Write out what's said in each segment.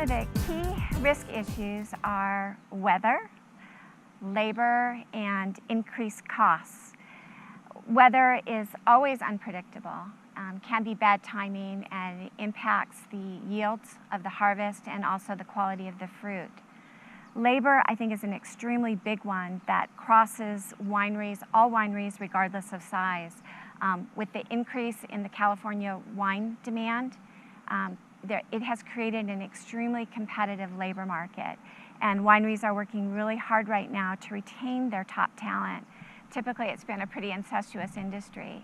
of the key risk issues are weather, labor, and increased costs. Weather is always unpredictable, can be bad timing, and it impacts the yields of the harvest and also the quality of the fruit. Labor, I think, is an extremely big one that crosses wineries, all wineries regardless of size. With the increase in the California wine demand, it has created an extremely competitive labor market, and wineries are working really hard right now to retain their top talent. Typically, it's been a pretty incestuous industry.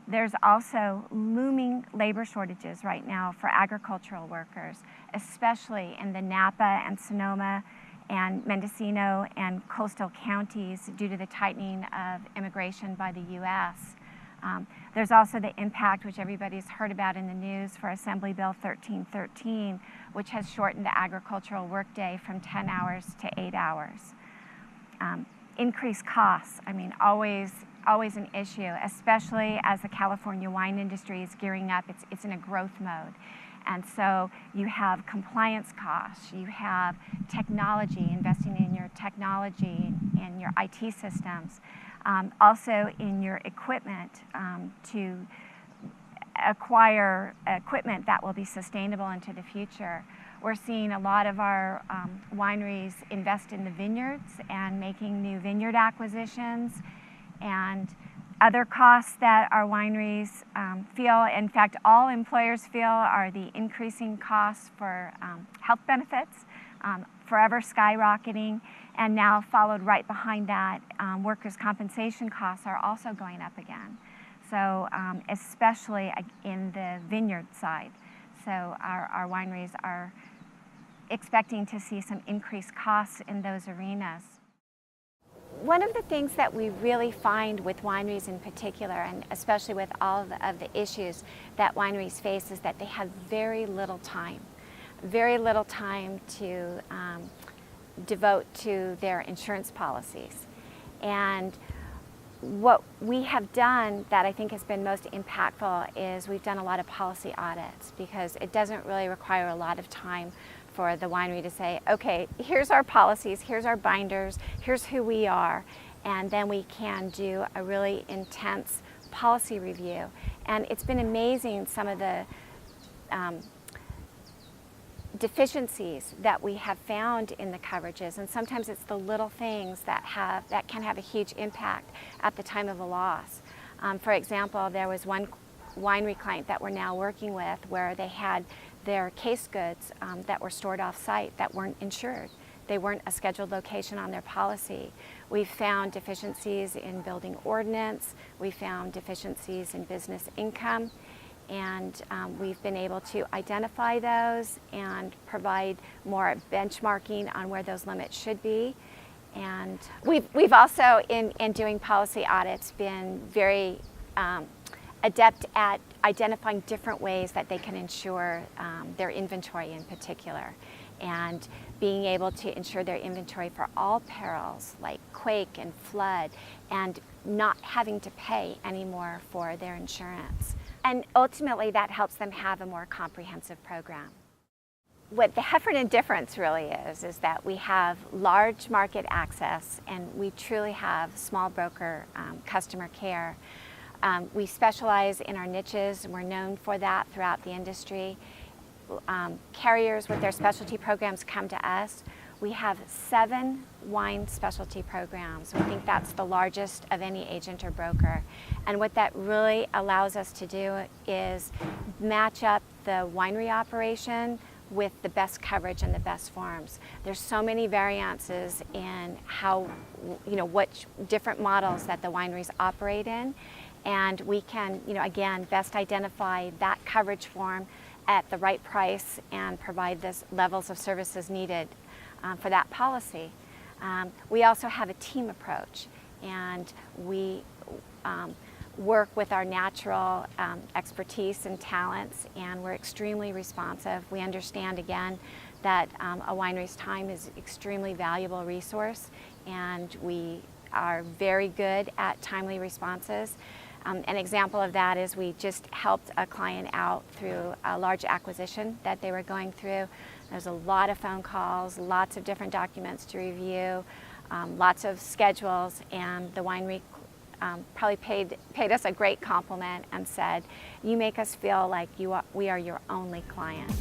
There's also looming labor shortages right now for agricultural workers, especially in the Napa and Sonoma and Mendocino and coastal counties due to the tightening of immigration by the U.S. There's also the impact, which everybody's heard about in the news, for Assembly Bill 1313, which has shortened the agricultural workday from 10 hours to 8 hours. Increased costs, I mean, always an issue, especially as the California wine industry is gearing up. It's in a growth mode. And so you have compliance costs, you have technology, investing in your technology and your IT systems, also in your equipment to acquire equipment that will be sustainable into the future. We're seeing a lot of our wineries invest in the vineyards and making new vineyard acquisitions, and other costs that our wineries feel, in fact all employers feel, are the increasing costs for health benefits, forever skyrocketing, and now followed right behind that, workers' compensation costs are also going up again. So especially in the vineyard side. So our wineries are expecting to see some increased costs in those arenas. One of the things that we really find with wineries in particular, and especially with all of the issues that wineries face, is that they have very little time to devote to their insurance policies. And what we have done that I think has been most impactful is we've done a lot of policy audits, because it doesn't really require a lot of time for the winery to say, okay, here's our policies, here's our binders, here's who we are, and then we can do a really intense policy review. And it's been amazing, some of the deficiencies that we have found in the coverages, and sometimes it's the little things that can have a huge impact at the time of a loss. For example, there was one winery client that we're now working with where they had their case goods that were stored off-site that weren't insured. They weren't a scheduled location on their policy. We found deficiencies in building ordinance. We found deficiencies in business income. And we've been able to identify those and provide more benchmarking on where those limits should be. And we've also, in doing policy audits, been very adept at identifying different ways that they can insure their inventory in particular, and being able to insure their inventory for all perils like quake and flood, and not having to pay anymore for their insurance. And ultimately that helps them have a more comprehensive program. What the Heffernan difference really is that we have large market access, and we truly have small broker customer care. We specialize in our niches, and we're known for that throughout the industry. Carriers with their specialty programs come to us. We have 7 wine specialty programs. We think that's the largest of any agent or broker. And what that really allows us to do is match up the winery operation with the best coverage and the best forms. There's so many variances in how, what different models that the wineries operate in. And we can, again, best identify that coverage form at the right price and provide the levels of services needed for that policy. We also have a team approach, and we work with our natural expertise and talents, and we're extremely responsive. We understand, again, that a winery's time is an extremely valuable resource, and we are very good at timely responses. An example of that is we just helped a client out through a large acquisition that they were going through. There's a lot of phone calls, lots of different documents to review, lots of schedules, and the winery probably paid us a great compliment and said, "You make us feel like we are your only client."